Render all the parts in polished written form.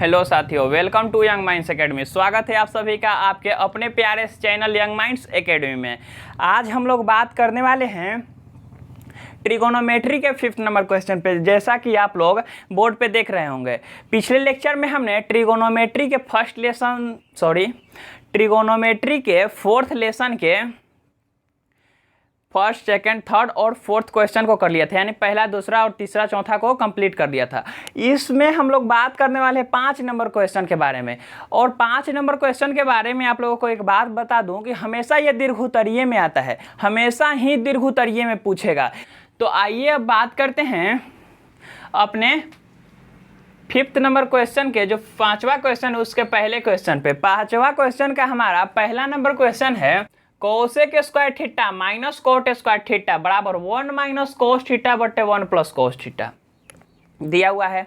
Hello साथियों, welcome to Young Minds Academy. स्वागत है आप सभी का आपके अपने प्यारे चैनल यंग माइंड्स एकेडमी में। आज हम लोग बात करने वाले हैं ट्रिगोनोमेट्री के 5th नंबर क्वेश्चन पे। जैसा कि आप लोग बोर्ड पे देख रहे होंगे, पिछले लेक्चर में हमने ट्रिगोनोमेट्री के 4th लेसन के 1st, 2nd, 3rd और 4th क्वेश्चन को कर लिया था, यानी पहला, दूसरा और तीसरा, चौथा को कंप्लीट कर दिया था। इसमें हम लोग बात करने वाले हैं 5 नंबर क्वेश्चन के बारे में। और 5 नंबर क्वेश्चन के बारे में आप लोगों को एक बात बता दूं कि हमेशा ये दीर्घोत्तरीय में आता है, हमेशा ही दीर्घोत्तरीय में पूछेगा। तो आइए अब बात करते हैं अपने 5th नंबर क्वेश्चन के, जो 5वां क्वेश्चन है उसके पहले क्वेश्चन पे। 5वां क्वेश्चन का हमारा पहला नंबर क्वेश्चन है cosec square theta minus cot square theta बराबर 1 माइनस कोस थीटा बटे 1 प्लस कोस थीटा दिया हुआ है।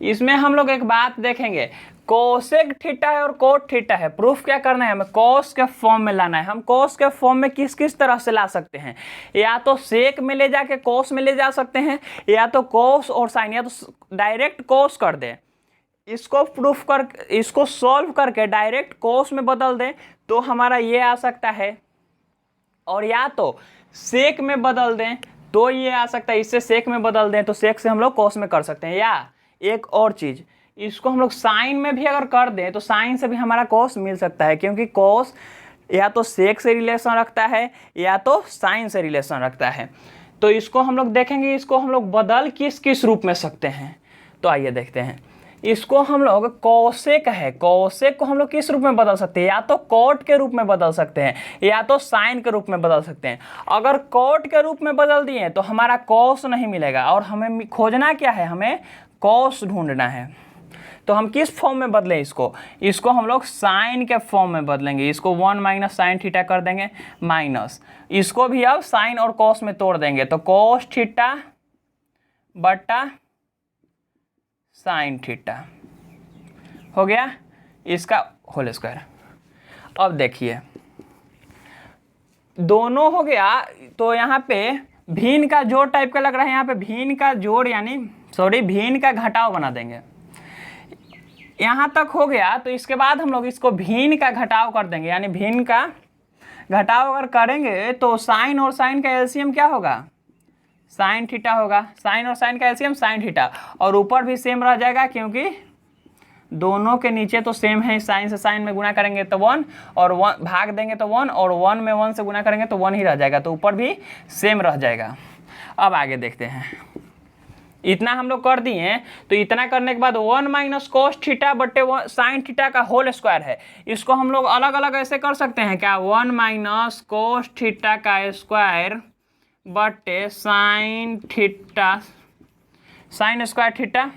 इसमें हम लोग एक बात देखेंगे, कोसेक थीटा है और कोट थीटा है। प्रूफ क्या करना है, हमें कोस के फॉर्म में लाना है। हम कोस के फॉर्म में किस किस तरह से ला सकते हैं, या तो सेक में ले जाके कोस में ले जा सकते हैं, या तो कोस और साइन, या तो डायरेक्ट कोस कर दें। इसको प्रूफ कर, इसको सॉल्व करके डायरेक्ट कोस में बदल दें तो हमारा ये आ सकता है, और या तो सेक में बदल दें तो ये आ सकता है। इससे सेक में बदल दें तो सेक से हम लोग कोस में कर सकते हैं। या एक और चीज़, इसको हम लोग साइन में भी अगर कर दें तो साइन से भी हमारा कोस मिल सकता है, क्योंकि कोस या तो सेक से रिलेशन रखता है या तो साइन से रिलेशन रखता है। तो इसको हम लोग देखेंगे, इसको हम लोग बदल किस किस रूप में सकते हैं। तो आइए देखते हैं। इसको हम लोग कोसेक है, कोसेक को हम लोग किस रूप में बदल सकते हैं, या तो कोट के रूप में बदल सकते हैं या तो साइन के रूप में बदल सकते हैं। अगर कोट के रूप में बदल दिए तो हमारा कोस नहीं मिलेगा, और हमें खोजना क्या है, हमें कोस ढूंढना है। तो हम किस फॉर्म में बदलें इसको हम लोग साइन के फॉर्म में बदलेंगे। इसको 1 माइनस साइन थीटा कर देंगे, माइनस इसको भी अब साइन और कोस में तोड़ देंगे, तो कोस थीटा बटा साइन थीटा हो गया, इसका होल स्क्वायर। अब देखिए दोनों हो गया, तो यहाँ पे भिन्न का जोड़ टाइप का लग रहा है, यहाँ पे भिन्न का जोड़ भिन्न का घटाव बना देंगे। यहाँ तक हो गया, तो इसके बाद हम लोग इसको भिन्न का घटाव कर देंगे, यानी भिन्न का घटाव अगर करेंगे तो साइन और साइन का एलसीएम क्या होगा, साइन थीटा होगा। साइन और साइन का एलसीएम साइन थीटा, और ऊपर भी सेम रह जाएगा क्योंकि दोनों के नीचे तो सेम है। साइन से साइन में गुना करेंगे तो 1, और 1 भाग देंगे तो 1, और 1 में 1 से गुना करेंगे तो 1 ही रह जाएगा, तो ऊपर भी सेम रह जाएगा। अब आगे देखते हैं। इतना हम लोग कर दिए, तो इतना करने के बाद 1 माइनस कोस थीटा बटे साइन थीटा का होल स्क्वायर है। इसको हम लोग अलग अलग ऐसे कर सकते हैं क्या, 1 माइनस कोस थीटा का स्क्वायर बटे sine theta, sine square theta,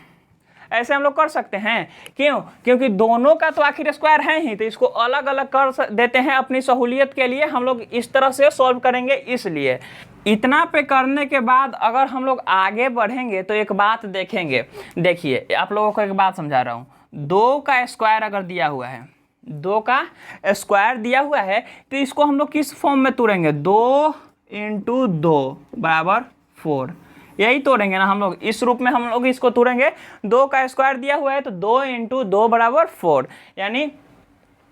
ऐसे हम लोग कर सकते हैं। क्यों, क्योंकि दोनों का तो आखिर स्क्वायर है ही, तो इसको अलग अलग कर देते हैं अपनी सहूलियत के लिए। हम लोग इस तरह से सॉल्व करेंगे। इसलिए इतना पे करने के बाद अगर हम लोग आगे बढ़ेंगे तो एक बात देखेंगे। देखिए, आप लोगों को एक बात समझा रहा हूँ। 2 का स्क्वायर अगर दिया हुआ है, 2 का स्क्वायर दिया हुआ है, तो इसको हम लोग किस फॉर्म में तोड़ेंगे, 2 × 2 बराबर 4, यही तोड़ेंगे ना हम लोग। इस रूप में हम लोग इसको तोड़ेंगे। 2 का स्क्वायर दिया हुआ है तो 2 × 2 बराबर 4, यानी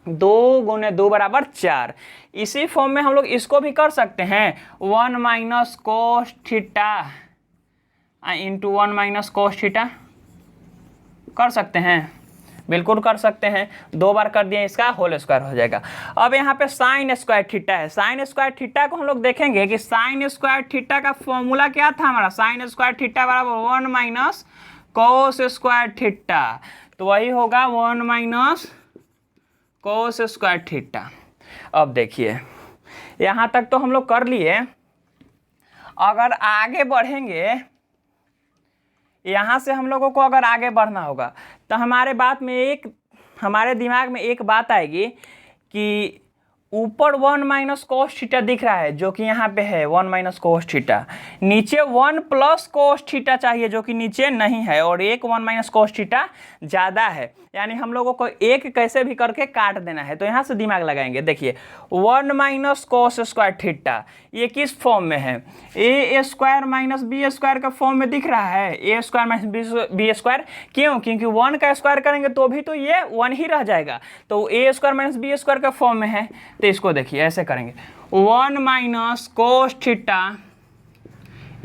2 × 2 बराबर 4। इसी फॉर्म में हम लोग इसको भी कर सकते हैं, 1 minus cos theta into 1 minus cos theta कर सकते हैं, बिल्कुल कर सकते हैं। 2 बार कर दिए, इसका होल स्क्वायर हो जाएगा। अब यहाँ पे साइन स्क्वायर थीटा है। साइन स्क्वायर थीटा को हम लोग देखेंगे कि साइन स्क्वायर थीटा का फॉर्मूला क्या था हमारा, साइन स्क्वायर थीटा बराबर 1 माइनस कोस स्क्वायर थीटा, तो वही होगा 1 माइनस कोस स्क्वायर थीटा। अब देखिए, यहाँ तक तो हम लोग कर लिए। अगर आगे बढ़ेंगे, यहाँ से हम लोगों को अगर आगे बढ़ना होगा तो हमारे दिमाग में एक बात आएगी कि ऊपर 1 माइनस कोस थीटा दिख रहा है जो कि यहाँ पे है 1 माइनस कोस थीटा, नीचे 1 प्लस कोस थीटा चाहिए जो कि नीचे नहीं है, और एक 1 माइनस कोस थीटा ज़्यादा है, यानी हम लोगों को एक कैसे भी करके काट देना है। तो यहाँ से दिमाग लगाएंगे। देखिए 1 माइनस कोस स्क्वायर थीटा ये किस फॉर्म में है, ए स्क्वायर माइनस बी स्क्वायर का फॉर्म में दिख रहा है, ए स्क्वायर माइनस बी स्क्वायर। क्यों? क्योंकि 1 का स्क्वायर करेंगे तो भी तो ये 1 ही रह जाएगा, तो ए स्क्वायर माइनस बी स्क्वायर का फॉर्म में है। तो इसको देखिए ऐसे करेंगे 1 minus cos theta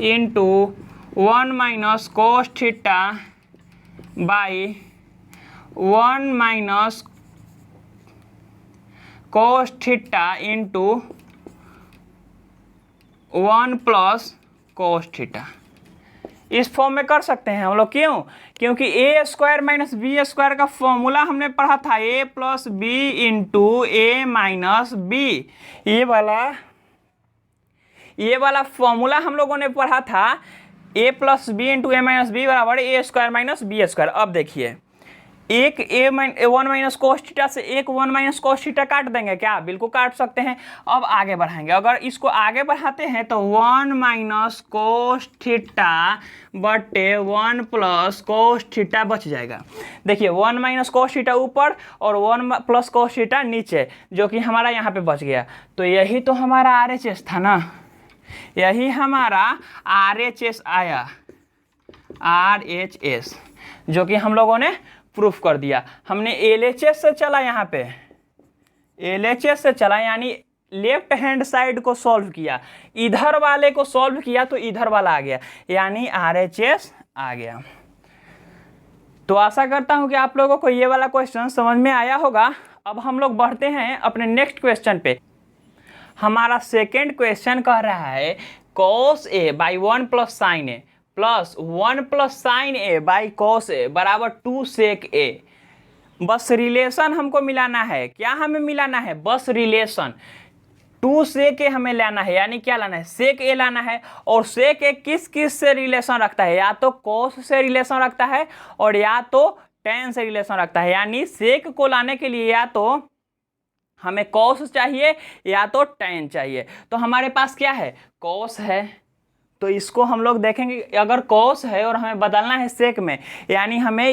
into 1 minus cos theta by 1 minus cos theta into 1 plus cos theta. इस फॉर्म में कर सकते हैं हम लोग। क्यों? क्योंकि ए स्क्वायर माइनस बी स्क्वायर का फॉर्मूला हमने पढ़ा था ए plus B into A minus B. ये वाला फॉर्मूला हम लोगों ने पढ़ा था, ए plus B into A minus B बराबर ए स्क्वायर माइनस बी स्क्वायर। अब देखिए एक 1 माइनस कोस थीटा से एक 1 माइनस कोस थीटा काट देंगे क्या? बिल्कुल काट सकते हैं। अब आगे बढ़ाएंगे, अगर इसको आगे बढ़ाते हैं तो 1 माइनस कोस थीटा बटे 1 प्लस कोस थीटा बच जाएगा। देखिए 1 माइनस कोस थीटा ऊपर और 1 प्लस कोस थीटा नीचे, जो कि हमारा यहाँ पे बच गया। तो यही तो हमारा RHS था ना, यही हमारा RHS आया, RHS, जो कि हम लोगों ने प्रूफ कर दिया। हमने LHS से चला, यहाँ पे LHS से चला, यानी लेफ्ट हैंड साइड को सॉल्व किया, इधर वाले को सॉल्व किया तो इधर वाला आ गया, यानी RHS आ गया। तो आशा करता हूं कि आप लोगों को ये वाला क्वेश्चन समझ में आया होगा। अब हम लोग बढ़ते हैं अपने नेक्स्ट क्वेश्चन पे। हमारा सेकेंड क्वेश्चन कह रहा है cos A by 1 plus sine A plus 1 plus sine A by cos A बराबर 2 सेक ए। बस रिलेशन हमको मिलाना है। क्या हमें मिलाना है? बस रिलेशन। 2 सेक ए हमें लाना है, यानी क्या लाना है? सेक ए लाना है। और सेक ए किस किस से रिलेशन रखता है? या तो कॉस से रिलेशन रखता है और या तो टेन से रिलेशन रखता है। यानी सेक को लाने के लिए या तो हमें कॉस चाहिए या तो टेन चाहिए। तो हमारे पास क्या है? कॉस है, तो इसको हम लोग देखेंगे। अगर कॉस है और हमें बदलना है सेक में, यानी हमें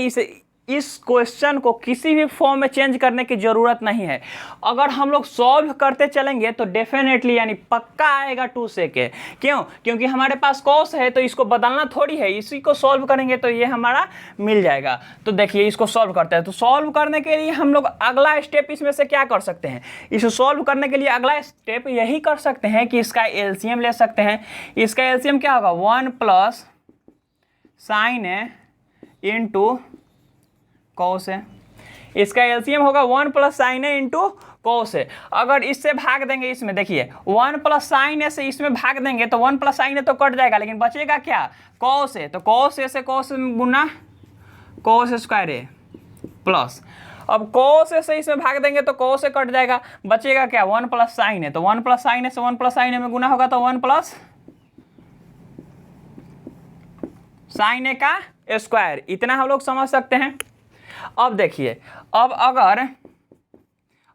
इस क्वेश्चन को किसी भी फॉर्म में चेंज करने की ज़रूरत नहीं है। अगर हम लोग सॉल्व करते चलेंगे तो डेफिनेटली यानी पक्का आएगा 2 सेक ए। क्यों? क्योंकि हमारे पास कॉस है तो इसको बदलना थोड़ी है, इसी को सॉल्व करेंगे तो ये हमारा मिल जाएगा। तो देखिए इसको सॉल्व करते हैं। तो सॉल्व करने के लिए हम लोग अगला स्टेप इसमें से क्या कर सकते हैं? इसे सॉल्व करने के लिए अगला स्टेप यही कर सकते हैं कि इसका एलसीएम ले सकते हैं। इसका एलसीएम क्या होगा? 1 plus sine A into cos है। इसका एलसीएम होगा 1 plus sine A into cos है। अगर इससे भाग देंगे, इसमें देखिए 1 प्लस साइन ए से इसमें भाग देंगे तो 1 प्लस साइन ए तो कट जाएगा, लेकिन बचेगा क्या? कॉस है। तो कॉस ए से cos Guna cos square A plus, अब कॉस ए से इसमें भाग देंगे तो कॉस ए कट जाएगा, बचेगा क्या? 1 प्लस साइन ए। तो 1 प्लस साइन ए से 1 प्लस साइन ए में गुना होगा तो 1 प्लस साइन ए का स्क्वायर। इतना हम लोग समझ सकते हैं। अब देखिए, अब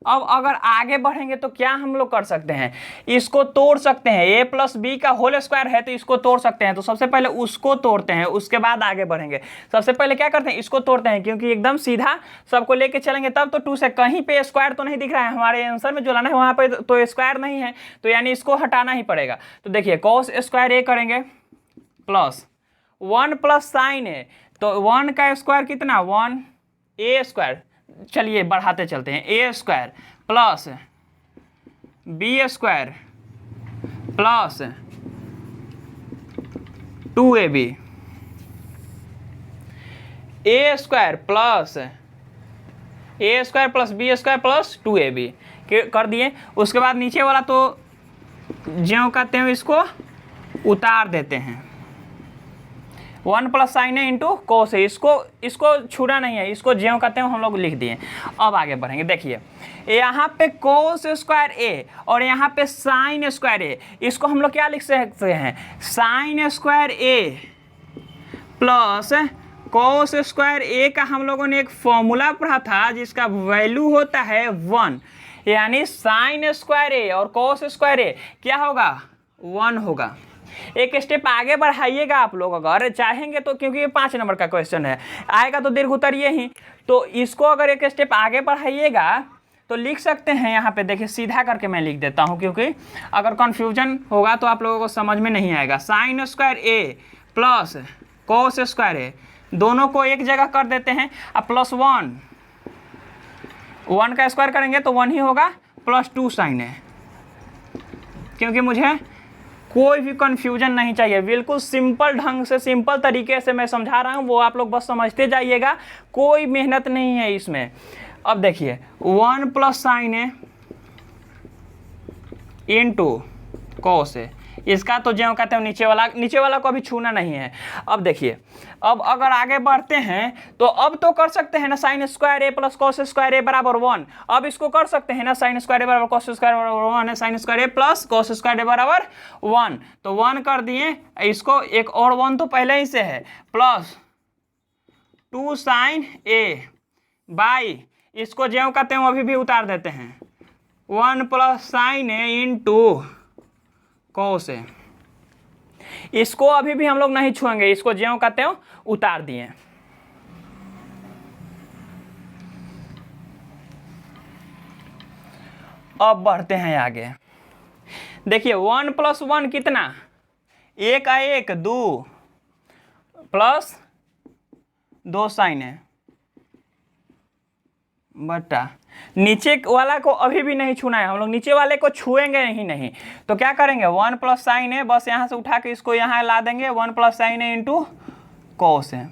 अगर आगे बढ़ेंगे तो क्या हम लोग कर सकते हैं? इसको तोड़ सकते हैं। a प्लस बी का होल स्क्वायर है तो इसको तोड़ सकते हैं। तो सबसे पहले उसको तोड़ते हैं, उसके बाद आगे बढ़ेंगे। सबसे पहले क्या करते हैं? इसको तोड़ते हैं, क्योंकि एकदम सीधा सबको लेके चलेंगे तब तो 2 से कहीं पे स्क्वायर तो नहीं दिख रहा है। हमारे आंसर में जो लाना है वहाँ पे तो स्क्वायर नहीं है, तो यानी इसको हटाना ही पड़ेगा। तो देखिए कॉस स्क्वायर ए करेंगे प्लस 1 प्लस साइन ए, तो 1 का स्क्वायर कितना? 1 ए स्क्वायर। चलिए बढ़ाते चलते हैं। A square plus B square plus 2ab, A square plus B square plus 2ab कर दिए। उसके बाद नीचे वाला तो ज्यों कहते हैं इसको उतार देते हैं। 1 प्लस साइन ए इंटू कोस है, इसको छूना नहीं है, इसको ज्यों कहते हैं हम लोग लिख दिए। अब आगे बढ़ेंगे। देखिए यहाँ पे कोस स्क्वायर ए और यहाँ पे साइन स्क्वायर ए, इसको हम लोग क्या लिख सकते हैं? Sine square A plus cos square ए का हम लोगों ने एक फॉर्मूला पढ़ा था जिसका वैल्यू होता है 1, यानी साइन स्क्वायर ए और कॉस स्क्वायर ए क्या होगा 1 होगा। एक स्टेप आगे बढ़ाइएगा आप लोग अगर चाहेंगे तो, क्योंकि ये 5 नंबर का क्वेश्चन है, आएगा तो दीर्घ उतरिए ही, तो इसको अगर एक स्टेप आगे बढ़ाइएगा तो लिख सकते हैं यहाँ पे, देखिए सीधा करके मैं लिख देता हूँ क्योंकि अगर कन्फ्यूजन होगा तो आप लोगों को समझ में नहीं आएगा। Sign square A plus cos square ए, दोनों को एक जगह कर देते हैं, अब प्लस 1 का स्क्वायर करेंगे तो 1 ही होगा, प्लस 2 साइन ए, क्योंकि मुझे कोई भी कन्फ्यूजन नहीं चाहिए, बिल्कुल सिंपल ढंग से सिंपल तरीके से मैं समझा रहा हूँ, वो आप लोग बस समझते जाइएगा, कोई मेहनत नहीं है इसमें। अब देखिए 1 plus sine A into cos ए, इसका तो ज्यों कहते हैं नीचे वाला को अभी छूना नहीं है। अब देखिए, अब अगर आगे बढ़ते हैं तो अब तो कर सकते हैं ना sign square A plus cos square ए बराबर 1, अब इसको कर सकते हैं ना साइन स्क्वायर ए बराबर कॉस स्क्वायर बराबर 1 है, sign square A plus cos square ए बराबर 1, तो 1 कर दिए, इसको एक और 1 तो पहले ही से है, प्लस 2 साइन ए बाई, इसको ज्यों कहते हैं अभी भी उतार देते हैं, 1 plus sine A into cos ए, इसको अभी भी हम लोग नहीं छुएंगे, इसको ज्यों कहते हो उतार दिए। अब बढ़ते हैं आगे, देखिए 1 प्लस 1 कितना, 1 आ 1 2 प्लस 2 साइन है बटा, नीचे वाला को अभी भी नहीं छूना है, हम लोग नीचे वाले को छुएंगे ही नहीं, तो क्या करेंगे 1 प्लस साइन है, बस यहाँ से उठा के इसको यहाँ ला देंगे, 1 प्लस साइन है इंटू कॉस है,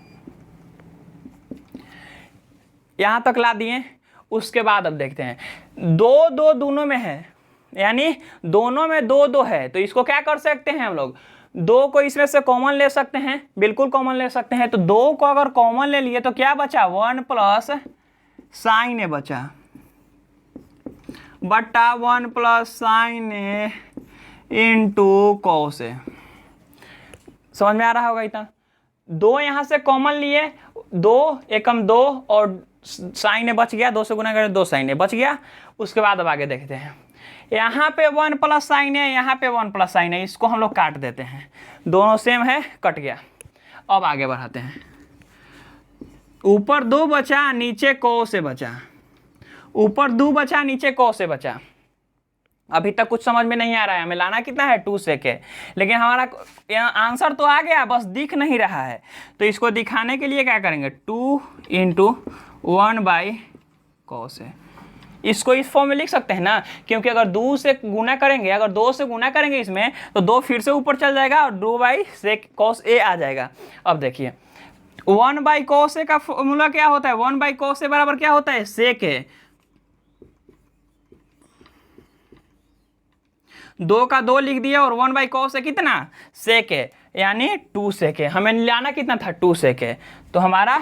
यहाँ तक ला दिए। उसके बाद अब देखते हैं 2 2 दोनों में है, यानी दोनों में 2 2 है, तो इसको क्या कर सकते हैं हम लोग, 2 को इसमें से कॉमन ले सकते हैं, बिल्कुल कॉमन ले सकते हैं, तो 2 को अगर कॉमन ले लिए तो क्या बचा 1 प्लस साइन ए बचा बटा 1 plus sine A into cos ए, समझ में आ रहा होगा इतना। 2 यहाँ से कॉमन लिए, 2 एकम 2 और साइन ए बच गया, 2 से गुना करें 2 साइन ए बच गया। उसके बाद अब आगे देखते हैं, यहाँ पे 1 प्लस साइन है, यहाँ पे 1 प्लस साइन है, इसको हम लोग काट देते हैं, दोनों सेम है, कट गया। अब आगे बढ़ाते हैं, ऊपर 2 बचा नीचे कॉस से बचा, ऊपर 2 बचा नीचे कॉस से बचा। अभी तक कुछ समझ में नहीं आ रहा है, हमें लाना कितना है 2 से के, लेकिन हमारा आंसर तो आ गया, बस दिख नहीं रहा है, तो इसको दिखाने के लिए क्या करेंगे 2 इंटू 1 बाई कॉस है, इसको इस फॉर्म में लिख सकते हैं ना, क्योंकि अगर 2 से गुना करेंगे, अगर 2 से गुना करेंगे इसमें तो 2 फिर से ऊपर चल जाएगा और 2 बाई सेक कॉस ए आ जाएगा। अब देखिए 1 बाई कॉस ए का फॉर्मूला क्या होता है, 1 बाई कॉस ए बराबर क्या होता है सेक है, 2 का 2 लिख दिया और 1 बाई कॉस ए कितना सेक है, यानी 2 सेक है, हमें लाना कितना था 2 सेक है, तो हमारा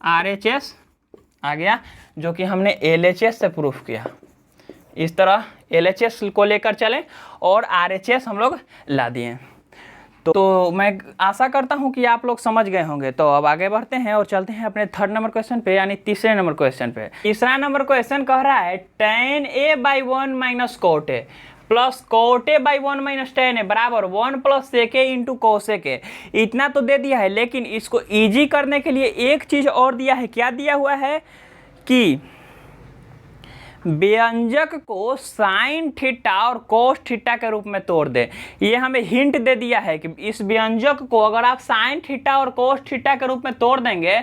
RHS आ गया, जो कि हमने LHS से प्रूफ किया। इस तरह LHS को लेकर चलें और RHS हम लोग ला दिए। तो मैं आशा करता हूं कि आप लोग समझ गए होंगे। तो अब आगे बढ़ते हैं और चलते हैं अपने 3rd नंबर क्वेश्चन पे, यानी तीसरे नंबर क्वेश्चन पे। तीसरा नंबर क्वेश्चन कह रहा है tan a by 1 minus cot a plus cot a by 1 minus tan a बराबर 1 plus sec a into cos a के। इतना तो दे दिया है, लेकिन इसको ईजी करने के लिए एक चीज़ और दिया है। क्या दिया हुआ है कि व्यंजक को साइन थीटा और कोस थीटा के रूप में तोड़ दे। ये हमें हिंट दे दिया है कि इस व्यंजक को अगर आप साइन थीटा और कोस थीटा के रूप में तोड़ देंगे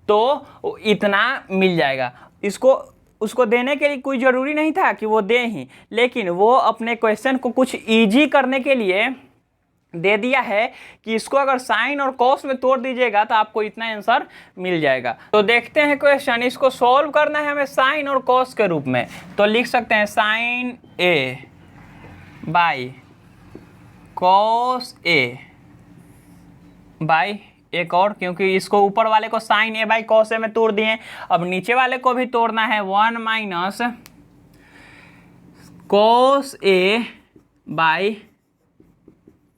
तो इतना मिल जाएगा। इसको उसको देने के लिए कोई ज़रूरी नहीं था कि वो दे ही, लेकिन वो अपने क्वेश्चन को कुछ इजी करने के लिए दे दिया है कि इसको अगर साइन और कॉस में तोड़ दीजिएगा तो आपको इतना आंसर मिल जाएगा। तो देखते हैं क्वेश्चन, इसको सॉल्व करना है हमें साइन और कॉस के रूप में। तो लिख सकते हैं sine A by cos A by एक और, क्योंकि इसको ऊपर वाले को sine A by cos A में तोड़ दिए, अब नीचे वाले को भी तोड़ना है 1 minus cos A by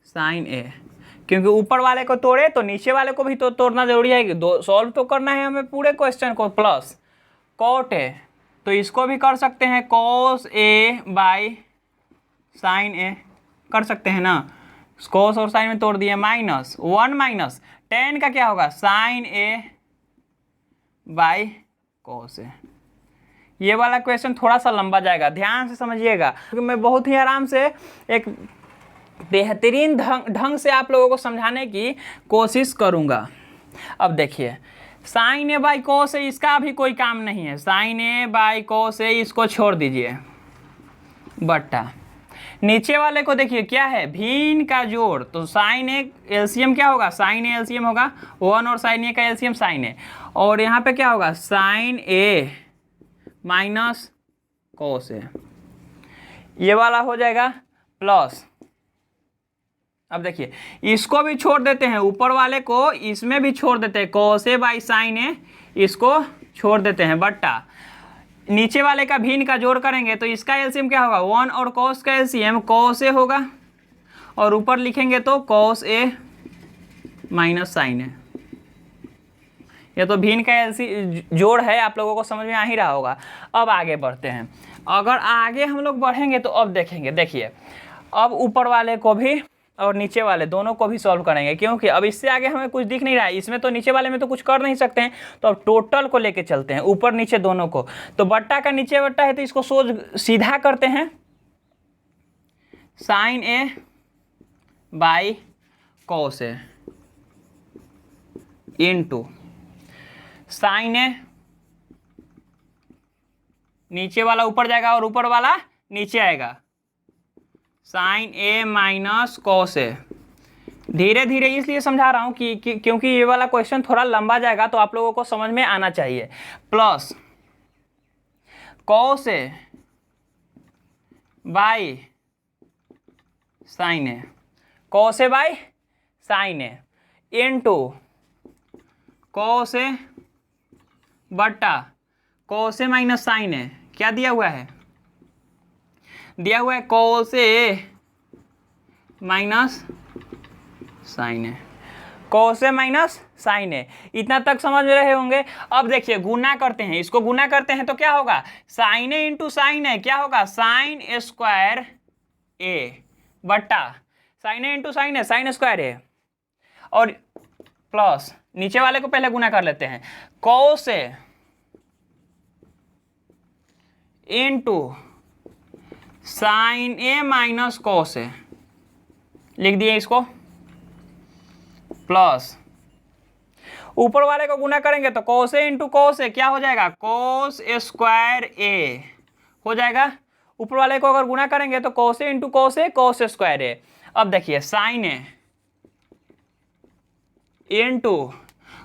sine A, क्योंकि ऊपर वाले को तोड़े तो नीचे वाले को भी तो तोड़ना जरूरी है कि सॉल्व तो करना है हमें पूरे क्वेश्चन को। प्लस कॉट ए तो इसको भी कर सकते हैं cos A बाई साइन ए, कर सकते हैं ना। cos और साइन में तोड़ दिए, माइनस 1 माइनस tan का क्या होगा साइन ए बाई cos ए। ये वाला क्वेश्चन थोड़ा सा लंबा जाएगा, ध्यान से समझिएगा, क्योंकि मैं बहुत ही आराम से एक बेहतरीन ढंग से आप लोगों को समझाने की कोशिश करूँगा। अब देखिए साइन ए बाई कोस ए, इसका भी कोई काम नहीं है, साइन ए बाई कोस ए इसको छोड़ दीजिए, बट्टा नीचे वाले को देखिए क्या है भिन्न का जोड़, तो साइन ए एलसीएम क्या होगा साइन ए एलसीएम होगा 1 और साइन ए का एलसीएम साइन ए, और यहाँ पे क्या होगा साइन ए माइनस कोस ए, ये वाला हो जाएगा प्लस। अब देखिए इसको भी छोड़ देते हैं, ऊपर वाले को इसमें भी छोड़ देते हैं, कोस ए बाई साइन ए इसको छोड़ देते हैं, बट्टा नीचे वाले का भिन्न का जोड़ करेंगे तो इसका एलसीएम क्या होगा 1 और कोस का एलसीएम कोस ए होगा, और ऊपर लिखेंगे तो कोस ए माइनस साइन ए। ये तो भिन्न का एलसी जोड़ है, आप लोगों को समझ में आ ही रहा होगा। अब आगे बढ़ते हैं, अगर आगे हम लोग बढ़ेंगे तो अब देखेंगे, देखिए अब ऊपर वाले को भी और नीचे वाले दोनों को भी सॉल्व करेंगे, क्योंकि अब इससे आगे हमें कुछ दिख नहीं रहा है, इसमें तो नीचे वाले में तो कुछ कर नहीं सकते हैं, तो अब टोटल को लेके चलते हैं ऊपर नीचे दोनों को। तो बट्टा का नीचे बट्टा है तो इसको सीधा करते हैं, sine A by cos A into sine A, नीचे वाला ऊपर जाएगा और ऊपर वाला नीचे आएगा, sine A minus cos A. धीरे धीरे इसलिए समझा रहा हूँ कि क्योंकि ये वाला क्वेश्चन थोड़ा लंबा जाएगा तो आप लोगों को समझ में आना चाहिए। Plus cos A by sine A, cos A by sine A into cos A बट्टा cos A minus sine A, क्या दिया हुआ है दिया हुआ है cos A minus sine A, cos A minus sine A, इतना तक समझ में रहे होंगे। अब देखिए गुना करते हैं, इसको गुना करते हैं तो क्या होगा sign A into sine A, क्या होगा साइन स्क्वायर ए बट्टा sign A into sine A sign square ए, और प्लस नीचे वाले को पहले गुना कर लेते हैं, cos A into sine A minus cos ए, लिख दिए इसको, प्लस ऊपर वाले को गुना करेंगे तो कॉस ए इंटू कॉस ए क्या हो जाएगा कॉस स्क्वायर ए हो जाएगा, ऊपर वाले को अगर गुना करेंगे तो cos A into cos A cos square ए। अब देखिए sign A into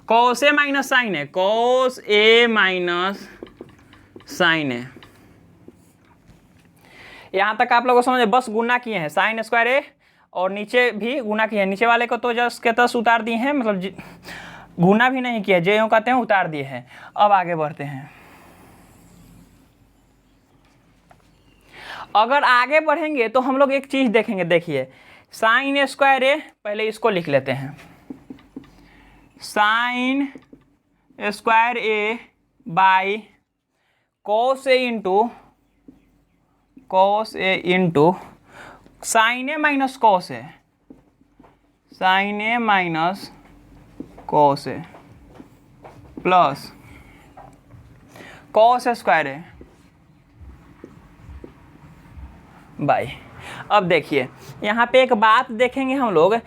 cos A minus sine A, cos A minus sine ए, यहाँ तक आप लोगों को समझे, बस गुना किए हैं साइन स्क्वायर ए और नीचे भी गुना किए हैं, नीचे वाले को तो जस्ट के तस उतार दिए हैं, मतलब गुना भी नहीं किया, जो यूँ कहते हैं उतार दिए हैं। अब आगे बढ़ते हैं, अगर आगे बढ़ेंगे तो हम लोग एक चीज़ देखेंगे, देखिए साइन स्क्वायर ए, पहले इसको लिख लेते हैं, sine square A by cos A into cos A into sine A minus cos A, sine A minus cos A plus cos square A by. अब देखिए यहाँ पे एक बात देखेंगे हम लोग,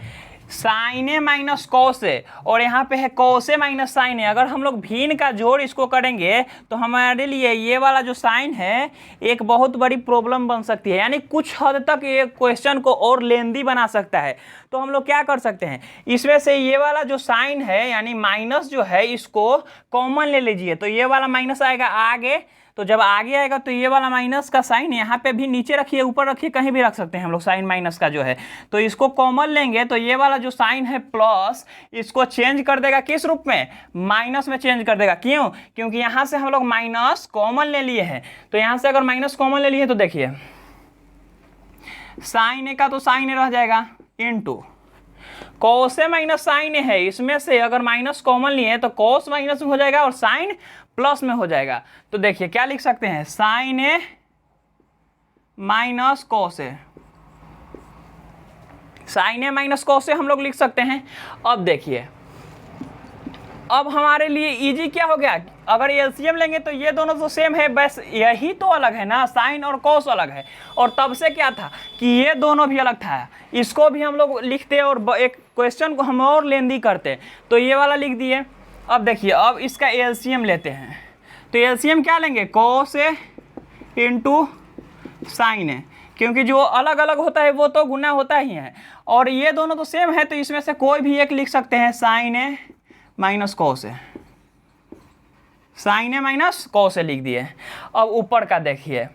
sine A minus cos A और यहाँ पे है cos A minus sine A, अगर हम लोग भिन्न का जोड़ इसको करेंगे तो हमारे लिए ये वाला जो साइन है एक बहुत बड़ी प्रॉब्लम बन सकती है, यानी कुछ हद तक ये क्वेश्चन को और लेंदी बना सकता है। तो हम लोग क्या कर सकते हैं, इसमें से ये वाला जो साइन है यानी माइनस जो है इसको कॉमन ले लीजिए, तो ये वाला माइनस आएगा आगे, तो जब आगे आएगा तो ये वाला माइनस का साइन यहाँ पे भी नीचे रखिए ऊपर रखिए कहीं भी रख सकते हैं हम लोग, साइन माइनस का जो है, तो इसको कॉमन लेंगे तो ये वाला जो साइन है प्लस इसको चेंज कर देगा किस रूप में माइनस में चेंज कर देगा। क्यों? क्योंकि यहाँ से हम लोग माइनस कॉमन ले लिए हैं, तो यहाँ से अगर माइनस कॉमन ले लिए तो देखिए साइन ए का तो साइन ए रह जाएगा into cos A minus sine ए है, इसमें से अगर माइनस कॉमन लिए तो कॉस माइनस में हो जाएगा और साइन प्लस में हो जाएगा। तो देखिए क्या लिख सकते हैं, sine A minus cos A, sine A minus cos ए हम लोग लिख सकते हैं। अब देखिए अब हमारे लिए इजी क्या हो गया, अगर एलसीएम लेंगे तो ये दोनों तो सेम है, बस यही तो अलग है ना, साइन और कॉस अलग है। और तब से क्या था कि ये दोनों भी अलग था, इसको भी हम लोग लिखते और एक क्वेश्चन को हम और लेंदी करते, तो ये वाला लिख दिए। अब देखिए अब इसका एलसीएम लेते हैं, तो एलसीएम क्या लेंगे, cos A into sine A, क्योंकि जो अलग अलग होता है वो तो गुना होता ही है, और ये दोनों तो सेम है, तो इसमें से कोई भी एक लिख सकते हैं, sine A minus cos A, sine A minus cos ए लिख दिए। अब ऊपर का देखिए,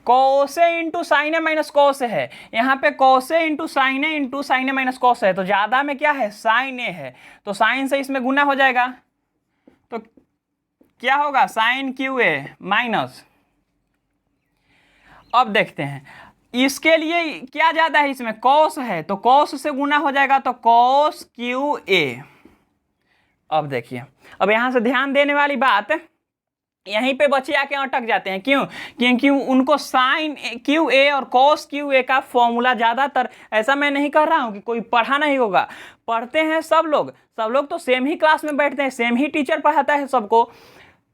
cos A into sine A minus cos ए है, यहाँ पे cos A into sine A minus cos है, तो ज़्यादा में क्या है, साइन ए है, तो साइन से इसमें गुना हो जाएगा, तो क्या होगा, साइन क्यू ए माइनस। अब देखते हैं इसके लिए क्या ज़्यादा है, इसमें कॉस है तो कॉस से गुना हो जाएगा, तो कॉस क्यू ए। अब देखिए अब यहाँ से ध्यान देने वाली बात, यहीं पे बच्चे आके अटक जाते हैं, क्यों, क्योंकि उनको साइन क्यू ए और कॉस क्यू ए का फॉर्मूला ज़्यादातर, ऐसा मैं नहीं कह रहा हूँ कि कोई पढ़ा नहीं होगा, पढ़ते हैं सब लोग तो सेम ही क्लास में बैठते हैं, सेम ही टीचर पढ़ाता है सबको,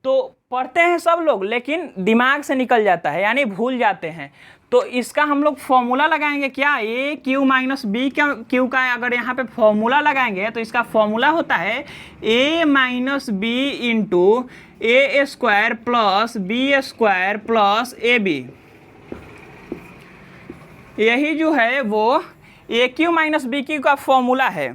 तो पढ़ते हैं सब लोग, लेकिन दिमाग से निकल जाता है, यानी भूल जाते हैं। तो इसका हम लोग फॉर्मूला लगाएंगे क्या, ए क्यू माइनस बी क्यू का अगर यहाँ पे फॉर्मूला लगाएंगे तो इसका फॉर्मूला होता है A minus B into A square plus B square plus A B. यही जो है वो A cube minus B cube का फॉर्मूला है।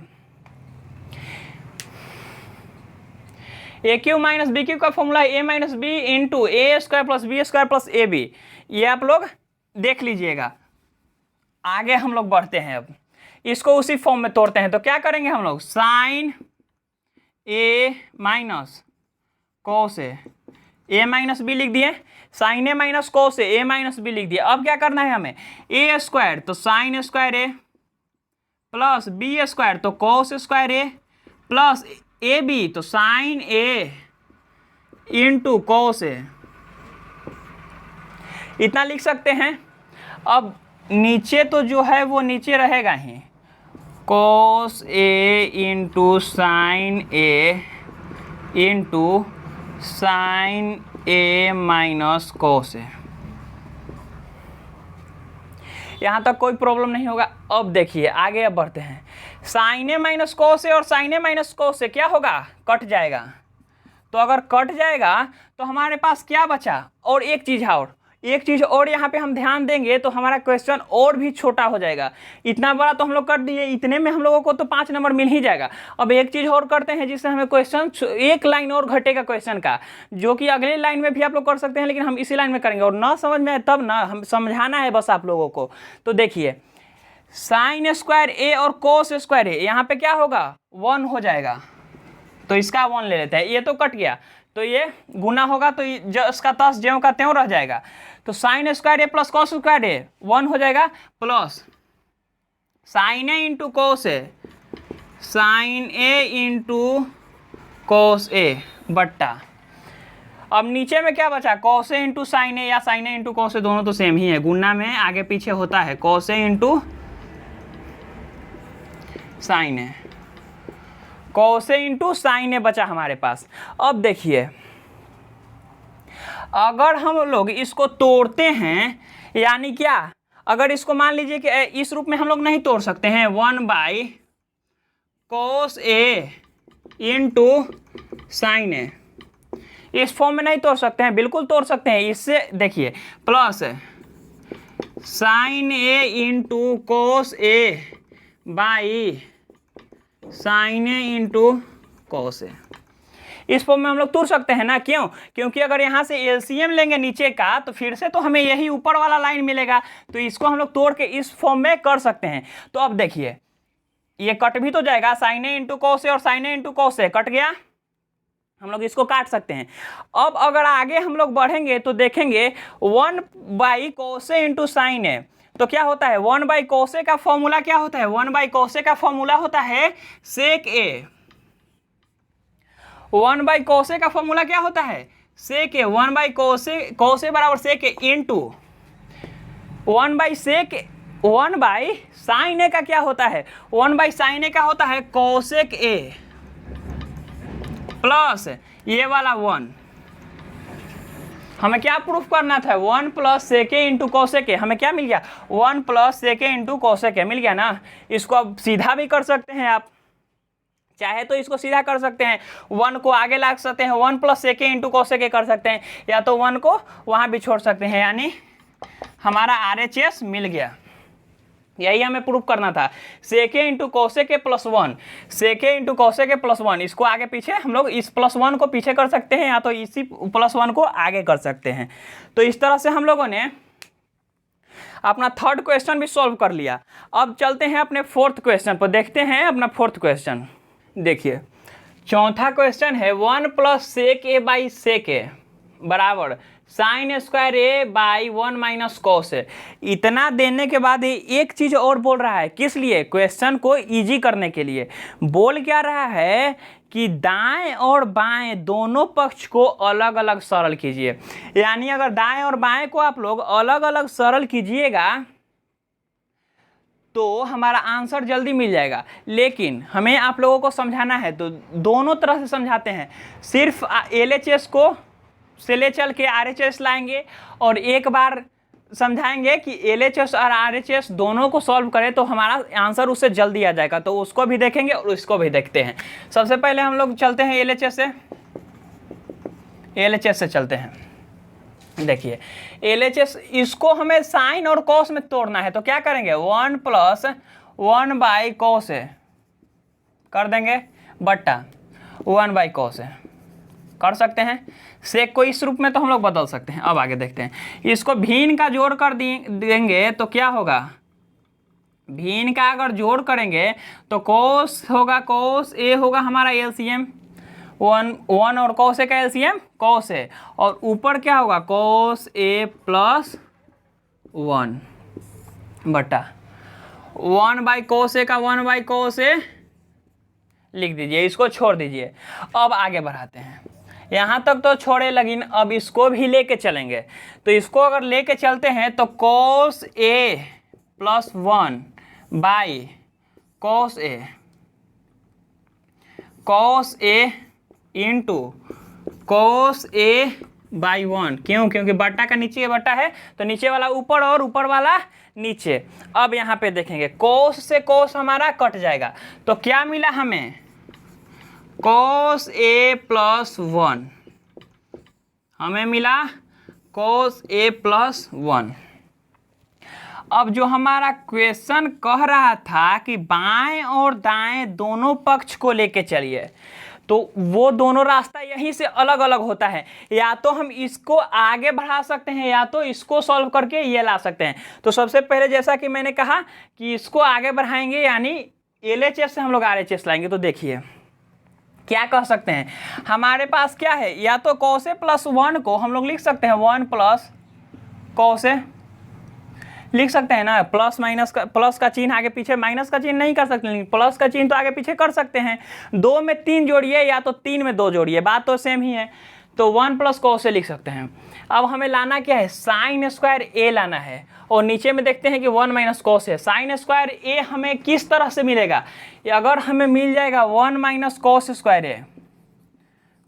A cube minus B cube का फॉर्मूला है A minus B into A square plus B square plus A B. ये आप लोग देख लीजिएगा। आगे हम लोग बढ़ते हैं, अब इसको उसी फॉर्म में तोड़ते हैं। तो क्या करेंगे हम लोग, sine A minus cos A minus B लिख दिए, sine A minus cos A minus B लिख दिए। अब क्या करना है हमें, ए स्क्वायर तो sine square A plus B square तो cos square A plus A B तो sine A into cos A, इतना लिख सकते हैं। अब नीचे तो जो है वो नीचे रहेगा ही, cos A into sine A into sine A minus cos ए। यहाँ तक कोई प्रॉब्लम नहीं होगा। अब देखिए आगे अब बढ़ते हैं, sine A minus cos A और साइन ए माइनस कॉस ए क्या होगा, कट जाएगा। तो अगर कट जाएगा तो हमारे पास क्या बचा, और एक चीज़ और यहाँ पे हम ध्यान देंगे तो हमारा क्वेश्चन और भी छोटा हो जाएगा। इतना बड़ा तो हम लोग कर दिए, इतने में हम लोगों को तो 5 नंबर मिल ही जाएगा। अब एक चीज़ और करते हैं जिससे हमें क्वेश्चन एक लाइन और घटेगा क्वेश्चन का, जो कि अगले लाइन में भी आप लोग कर सकते हैं, लेकिन हम इसी लाइन में करेंगे। और ना समझ में आए तब ना, हम समझाना है बस आप लोगों को। तो देखिए साइन स्क्वायर ए और कोस स्क्वायर ए, यहाँ पे क्या होगा, 1 हो जाएगा, तो इसका 1 ले लेते हैं। ये तो कट गया तो ये गुना होगा, तो इसका 10 ज्यों का त्यों रह जाएगा। तो sine square A plus cos square ए 1 हो जाएगा, plus sine A into cos A, sine A into cos ए बट्टा। अब नीचे में क्या बचा, कॉस ए इंटू साइन ए या साइन ए इंटू कॉस ए, दोनों तो सेम ही है, गुना में आगे पीछे होता है, cos A into sine A, cos A into sine ए बचा हमारे पास। अब देखिए अगर हम लोग इसको तोड़ते हैं, यानी क्या, अगर इसको मान लीजिए कि इस रूप में हम लोग नहीं तोड़ सकते हैं, 1 cos ए इंटू साइन ए, इस फॉर्म में नहीं तोड़ सकते हैं, बिल्कुल तोड़ सकते हैं। इससे देखिए plus sine A into cos A by sine A into cos A, इस फॉर्म में हम लोग तोड़ सकते हैं ना। क्यों, क्योंकि अगर यहाँ से एलसीएम लेंगे नीचे का तो फिर से तो हमें यही ऊपर वाला लाइन मिलेगा, तो इसको हम लोग तोड़ के इस फॉर्म में कर सकते हैं। तो अब देखिए ये कट भी तो जाएगा, साइन ए इंटू कोस ए और sign A into cos A cut गया, हम लोग इसको काट सकते हैं। अब अगर आगे हम लोग बढ़ेंगे तो देखेंगे 1 cos ए इंटू साइन ए, तो क्या होता है 1/cos का फॉर्मूला क्या होता है, 1/cos का फॉर्मूला होता है sec a। 1/cos का फॉर्मूला क्या होता है sec a। 1/cos बराबर sec a into 1/sin a का क्या होता है, 1/sin a का होता है cosec a प्लस ये वाला 1। हमें क्या प्रूफ करना था, 1 प्लस सेक इंटू कोसेक, हमें क्या मिल गया 1 प्लस सेक इंटू कोसेक मिल गया ना। इसको अब सीधा भी कर सकते हैं आप, चाहे तो इसको सीधा कर सकते हैं, 1 को आगे ला सकते हैं, 1 प्लस सेक इंटू कोसेक कर सकते हैं, या तो 1 को वहाँ भी छोड़ सकते हैं, यानी हमारा RHS मिल गया। यही हमें प्रूफ करना था, सेके इंटू कोसेके प्लस 1, सेके इंटू कोसेके प्लस 1, इसको आगे पीछे हम लोग इस +1 को पीछे कर सकते हैं, या तो इसी +1 को आगे कर सकते हैं। तो इस तरह से हम लोगों ने अपना थर्ड क्वेश्चन भी सॉल्व कर लिया। अब चलते हैं अपने फोर्थ क्वेश्चन पर, देखते हैं अपना फोर्थ क्वेश्चन। देखिए चौथा क्वेश्चन है 1 plus sec A by sec A बराबर sine square A by 1 minus cos A. इतना देने के बाद ये एक चीज़ और बोल रहा है, किस लिए, क्वेश्चन को इजी करने के लिए। बोल क्या रहा है कि दाएं और बाएं दोनों पक्ष को अलग अलग सरल कीजिए। यानी अगर दाएं और बाएं को आप लोग अलग अलग सरल कीजिएगा तो हमारा आंसर जल्दी मिल जाएगा। लेकिन हमें आप लोगों को समझाना है तो दोनों तरह से समझाते हैं, सिर्फ LHS को से ले चल के RHS लाएंगे और एक बार समझाएंगे कि LHS और RHS दोनों को सॉल्व करें तो हमारा आंसर उससे जल्दी आ जाएगा। तो उसको भी देखेंगे और इसको भी देखते हैं। सबसे पहले हम लोग चलते हैं LHS से चलते हैं। देखिए LHS, इसको हमें साइन और कॉस में तोड़ना है, तो क्या करेंगे 1 प्लस 1/cos ए कर देंगे बट्टा 1/cos ए कर सकते हैं। सेक को इस रूप में तो हम लोग बदल सकते हैं। अब आगे देखते हैं, इसको भीन का जोड़ कर देंगे तो क्या होगा, भीन का अगर जोड़ करेंगे तो कोस होगा, कोस ए होगा हमारा LCM 1 और कोस ए का LCM कोस ए, और ऊपर क्या होगा कोस ए प्लस 1 बटा 1/cos ए का 1/cos ए लिख दीजिए, इसको छोड़ दीजिए। अब आगे बढ़ाते हैं, यहाँ तक तो छोड़े, लेकिन अब इसको भी लेके चलेंगे। तो इसको अगर लेके चलते हैं तो cos a plus 1 by cos a into cos a by 1, क्यों, क्योंकि बट्टा का नीचे बट्टा है तो नीचे वाला ऊपर और ऊपर वाला नीचे। अब यहाँ पे देखेंगे cos से cos हमारा कट जाएगा, तो क्या मिला हमें cos a प्लस 1, हमें मिला cos a प्लस 1। अब जो हमारा क्वेश्चन कह रहा था कि बाएं और दाएं दोनों पक्ष को लेके चलिए, तो वो दोनों रास्ता यहीं से अलग अलग होता है। या तो हम इसको आगे बढ़ा सकते हैं या तो इसको सॉल्व करके ये ला सकते हैं। तो सबसे पहले जैसा कि मैंने कहा कि इसको आगे बढ़ाएंगे, यानी LHS से हम लोग RHS लाएंगे। तो देखिए क्या कह सकते हैं, हमारे पास क्या है, या तो cos a प्लस 1 को हम लोग लिख सकते हैं 1 प्लस cos a लिख सकते हैं ना, प्लस माइनस का, प्लस का चिन्ह आगे पीछे, माइनस का चिन्ह नहीं कर सकते, लेकिन प्लस का चिन्ह तो आगे पीछे कर सकते हैं। 2 में 3 जोड़िए या तो 3 में 2 जोड़िए, बात तो सेम ही है। तो 1 प्लस cos a लिख सकते हैं। अब हमें लाना क्या है, साइन स्क्वायर ए लाना है, और नीचे में देखते हैं कि 1 minus cos a। Sine square A हमें किस तरह से मिलेगा, अगर हमें मिल जाएगा 1 minus cos square A,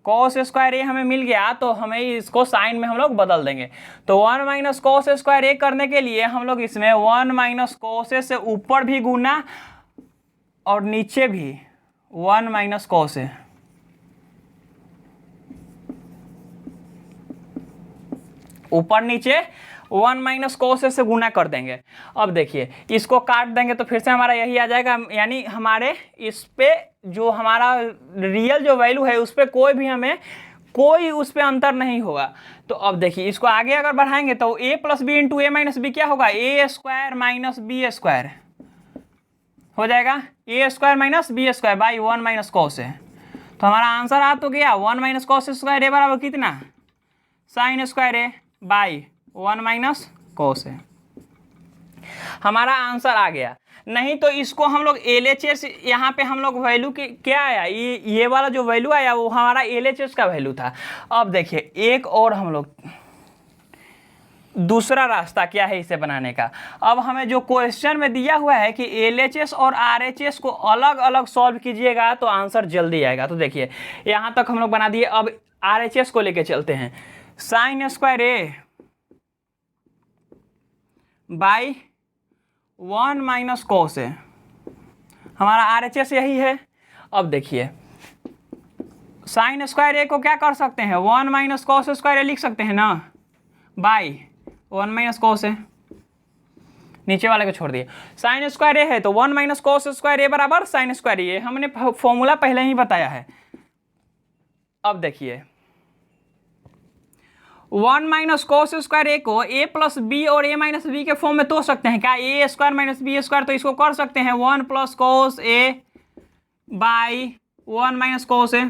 cos square A हमें मिल गया तो हमें इसको साइन में हम लोग बदल देंगे। तो 1 माइनस cos स्क्वायर ए करने के लिए हम लोग इसमें 1 माइनस cos ए से ऊपर भी गुना और नीचे भी 1 माइनस cos ए, ऊपर नीचे 1 माइनस cos ए से गुना कर देंगे। अब देखिए इसको काट देंगे तो फिर से हमारा यही आ जाएगा, यानी हमारे इस पे जो हमारा रियल जो वैल्यू है उस पर कोई भी हमें कोई उस पर अंतर नहीं होगा। तो अब देखिए इसको आगे अगर बढ़ाएंगे तो a plus B into A minus B क्या होगा, a square minus B square हो जाएगा, a square minus B square by 1 minus cos A. तो हमारा आंसर आ तो गया 1 माइनस cos स्क्वायर ए बराबर कितना, sign square A by 1 minus cos ए। हमारा आंसर आ गया। नहीं तो इसको हम लोग LHS यहाँ पे हम लोग वैल्यू के क्या आया, ये वाला जो वैल्यू आया वो हमारा LHS का वैल्यू था। अब देखिए एक और हम लोग दूसरा रास्ता क्या है इसे बनाने का। अब हमें जो क्वेश्चन में दिया हुआ है कि LHS और RHS को अलग अलग सॉल्व कीजिएगा तो आंसर जल्दी आएगा। तो देखिए यहाँ तक हम लोग बना दिए। अब RHS को लेके चलते हैं। Sine square A by 1 minus cos A, हमारा RHS यही है। अब देखिए साइन स्क्वायर A को क्या कर सकते हैं, 1 माइनस कॉस स्क्वायर A लिख सकते हैं ना, बाई 1 माइनस कॉस A, नीचे वाले को छोड़ दिए। साइन स्क्वायर A है तो 1 माइनस कॉस स्क्वायर A बराबर साइन स्क्वायर A, हमने फॉर्मूला पहले ही बताया है। अब देखिए 1 माइनस कॉस स्क्वायर A को A प्लस बी और A माइनस बी के फॉर्म में तोड़ सकते हैं क्या, A square minus B square, तो इसको कर सकते हैं 1 plus cos A by 1 minus cos A,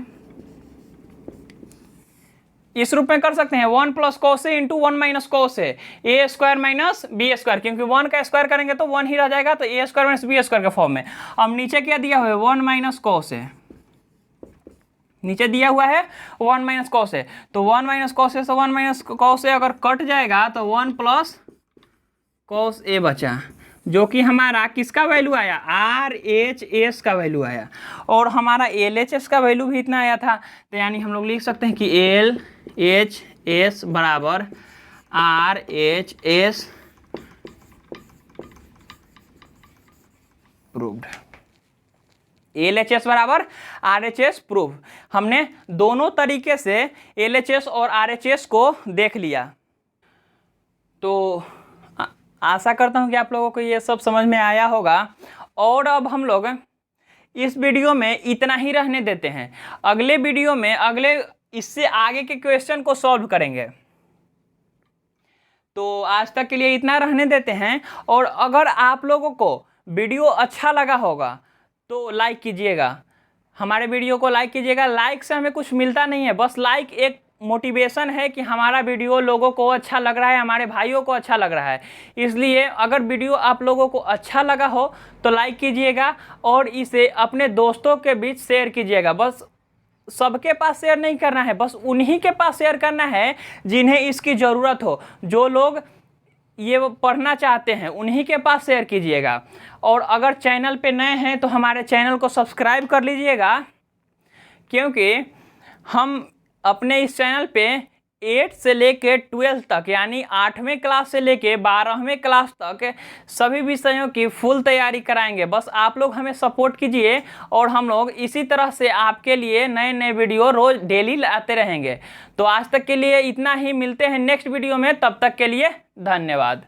इस रूप में कर सकते हैं 1 plus cos A into 1 minus cos A square minus B square, क्योंकि 1 का स्क्वायर करेंगे तो 1 ही रह जाएगा, तो A square minus B square के फॉर्म में। अब नीचे क्या दिया हुआ है 1 माइनस कॉस A, नीचे दिया हुआ है 1 माइनस कॉस A, तो 1 माइनस कॉस A से 1 माइनस कॉस A अगर कट जाएगा तो 1 प्लस कॉस A बचा, जो कि हमारा किसका वैल्यू आया, RHS का वैल्यू आया, और हमारा LHS का वैल्यू भी इतना आया था। तो यानी हम लोग लिख सकते हैं कि LHS बराबर RHS प्रूव्ड, LHS बराबर RHS प्रूव। हमने दोनों तरीके से LHS और RHS को देख लिया। तो आशा करता हूँ कि आप लोगों को ये सब समझ में आया होगा। और अब हम लोग इस वीडियो में इतना ही रहने देते हैं। अगले वीडियो में इससे आगे के क्वेश्चन को सॉल्व करेंगे। तो आज तक के लिए इतना रहने देते हैं। और अगर आप लोगों को वीडियो अच्छा लगा होगा तो लाइक कीजिएगा, हमारे वीडियो को लाइक कीजिएगा। लाइक से हमें कुछ मिलता नहीं है, बस लाइक एक मोटिवेशन है कि हमारा वीडियो लोगों को अच्छा लग रहा है, हमारे भाइयों को अच्छा लग रहा है। इसलिए अगर वीडियो आप लोगों को अच्छा लगा हो तो लाइक कीजिएगा और इसे अपने दोस्तों के बीच शेयर कीजिएगा। बस सबके पास शेयर नहीं करना है, बस उन्हीं के पास शेयर करना है जिन्हें इसकी ज़रूरत हो। जो लोग ये पढ़ना चाहते हैं उन्हीं के पास शेयर कीजिएगा। और अगर चैनल पे नए हैं तो हमारे चैनल को सब्सक्राइब कर लीजिएगा, क्योंकि हम अपने इस चैनल पे 8 से लेके 12 तक यानी 8वें क्लास से लेके 12वें क्लास तक सभी विषयों की फुल तैयारी कराएंगे। बस आप लोग हमें सपोर्ट कीजिए और हम लोग इसी तरह से आपके लिए नए नए वीडियो रोज़ डेली लाते रहेंगे। तो आज तक के लिए इतना ही, मिलते हैं नेक्स्ट वीडियो में, तब तक के लिए धन्यवाद।